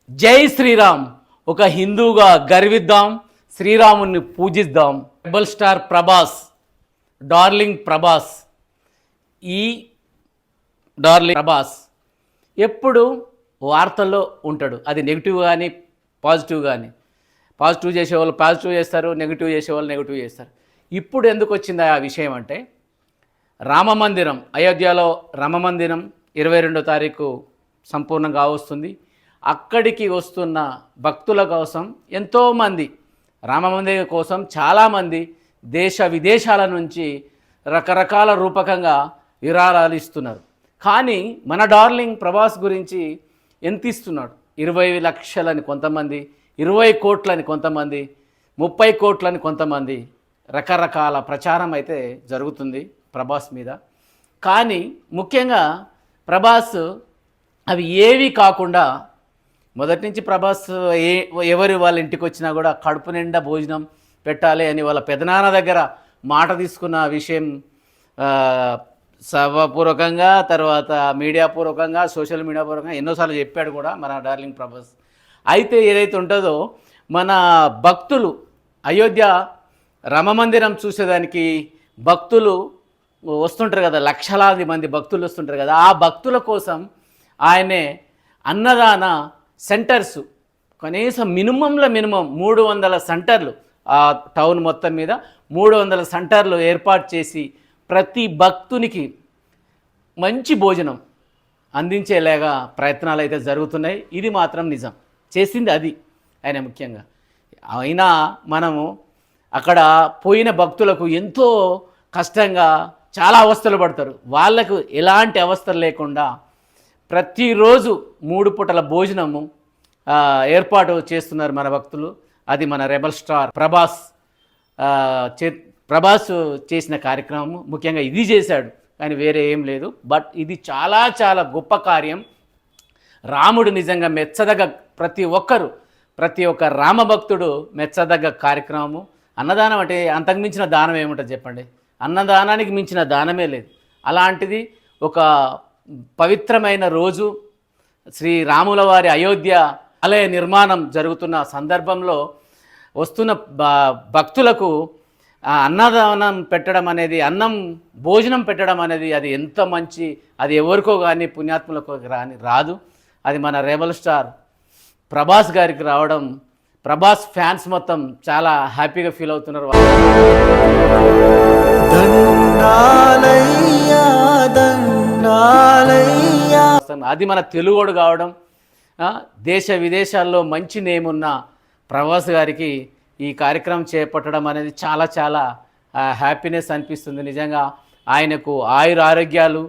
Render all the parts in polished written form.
జై శ్రీరామ్. ఒక హిందూగా గర్విద్దాం, శ్రీరాముని పూజిద్దాం. Rebel star Prabhas, darling Prabhas. ఈ డార్లింగ్ ప్రభాస్ ఎప్పుడు వార్తల్లో ఉంటాడు. అది నెగిటివ్ కానీ పాజిటివ్ కానీ. పాజిటివ్ చేసేవాళ్ళు పాజిటివ్ చేస్తారు, నెగిటివ్ చేసేవాళ్ళు నెగిటివ్ చేస్తారు. ఇప్పుడు ఎందుకు వచ్చింది ఆ విషయం అంటే, రామమందిరం అయోధ్యలో రామమందిరం 22వ తారీఖు సంపూర్ణంగా వస్తుంది. అక్కడికి వస్తున్న భక్తుల కోసం ఎంతోమంది, రామమందిరం కోసం చాలామంది దేశ విదేశాల నుంచి రకరకాల రూపకంగా విరాళాలు ఇస్తున్నారు. కానీ మన డార్లింగ్ ప్రభాస్ గురించి ఎంత ఇస్తున్నాడు? 20 లక్షలని కొంతమంది, 20 కోట్లని కొంతమంది, 30 కోట్లని కొంతమంది. రకరకాల ప్రచారం అయితే జరుగుతుంది ప్రభాస్ మీద. కానీ ముఖ్యంగా ప్రభాస్ అవి ఏవి కాకుండా, మొదటి నుంచి ప్రభాస్ ఎవరి వాళ్ళ ఇంటికి వచ్చినా కూడా కడుపు నిండా భోజనం పెట్టాలి అని వాళ్ళ పెదనాన్న దగ్గర మాట తీసుకున్న విషయం సభాపూర్వకంగా, తర్వాత మీడియా పూర్వకంగా, సోషల్ మీడియా పూర్వకంగా ఎన్నోసార్లు చెప్పాడు కూడా మన డార్లింగ్ ప్రభాస్. అయితే ఏదైతే ఉంటుందో, మన భక్తులు అయోధ్య రామమందిరం చూసేదానికి భక్తులు వస్తుంటారు కదా, లక్షలాది మంది భక్తులు వస్తుంటారు కదా. ఆ భక్తుల కోసం ఆయనే అన్నదాన సెంటర్స్, కనీసం మినిమంలో మినిమం 300 సెంటర్లు, ఆ టౌన్ మొత్తం మీద 300 సెంటర్లు ఏర్పాటు చేసి ప్రతి భక్తునికి మంచి భోజనం అందించేలాగా ప్రయత్నాలు అయితే జరుగుతున్నాయి. ఇది మాత్రం నిజం, చేసింది అది ఆయన ముఖ్యంగా. అయినా మనము అక్కడ పోయిన భక్తులకు ఎంతో కష్టంగా చాలా అవస్థలు పడతారు. వాళ్ళకు ఎలాంటి అవస్థలు లేకుండా ప్రతిరోజు 3 పూటల భోజనము ఏర్పాటు చేస్తున్నారు మన భక్తులు. అది మన రెబల్ స్టార్ ప్రభాస్ చేసిన కార్యక్రమం. ముఖ్యంగా ఇది చేశాడు, కానీ వేరే ఏం లేదు. బట్ ఇది చాలా చాలా గొప్ప కార్యం. రాముడు నిజంగా మెచ్చదగ్గ, ప్రతి ఒక్క రామభక్తుడు మెచ్చదగ్గ కార్యక్రమము. అన్నదానం అంటే అంతకు మించిన దానం ఏముంటుంది చెప్పండి? అన్నదానానికి మించిన దానమే లేదు. అలాంటిది ఒక పవిత్రమైన రోజు, శ్రీరాముల వారి అయోధ్య ఆలయ నిర్మాణం జరుగుతున్న సందర్భంలో వస్తున్న భక్తులకు అన్నదానం పెట్టడం అనేది, భోజనం పెట్టడం అనేది అది ఎంత మంచి, అది ఎవరికో కానీ పుణ్యాత్ములకు రాదు. అది మన రెబల్ స్టార్ ప్రభాస్ గారికి రావడం, ప్రభాస్ ఫ్యాన్స్ మొత్తం చాలా హ్యాపీగా ఫీల్ అవుతున్నారు. అది మన తెలుగుడు కావడం, దేశ విదేశాల్లో మంచి నేమున్న ప్రభాస్ గారికి ఈ కార్యక్రమం చేపట్టడం అనేది చాలా చాలా హ్యాపీనెస్ అనిపిస్తుంది. నిజంగా ఆయనకు ఆయుర ఆరోగ్యాలు,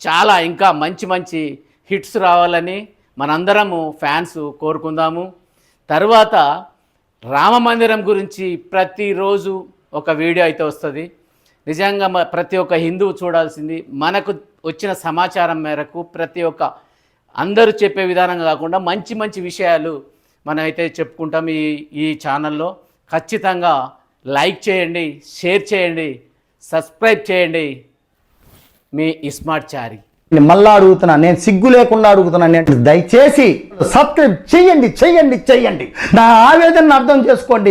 చాలా ఇంకా మంచి మంచి హిట్స్ రావాలని మనందరము ఫ్యాన్స్ కోరుకుందాము. తర్వాత రామమందిరం గురించి ప్రతిరోజు ఒక వీడియో అయితే వస్తుంది. నిజంగా ప్రతి ఒక్క హిందువు చూడాల్సింది. మనకు వచ్చిన సమాచారం మేరకు ప్రతి ఒక్క అందరూ చెప్పే విధానంగా కాకుండా మంచి మంచి విషయాలు మనమైతే చెప్పుకుంటాం ఈ ఛానల్లో. ఖచ్చితంగా లైక్ చేయండి, షేర్ చేయండి, సబ్స్క్రైబ్ చేయండి. మీ ఇస్మార్ట్ చారి. మళ్ళా అడుగుతున్నా, నేను సిగ్గు లేకుండా అడుగుతున్నాను, నేను దయచేసి సబ్స్క్రైబ్ చేయండి, నా ఆవేదనను అర్థం చేసుకోండి.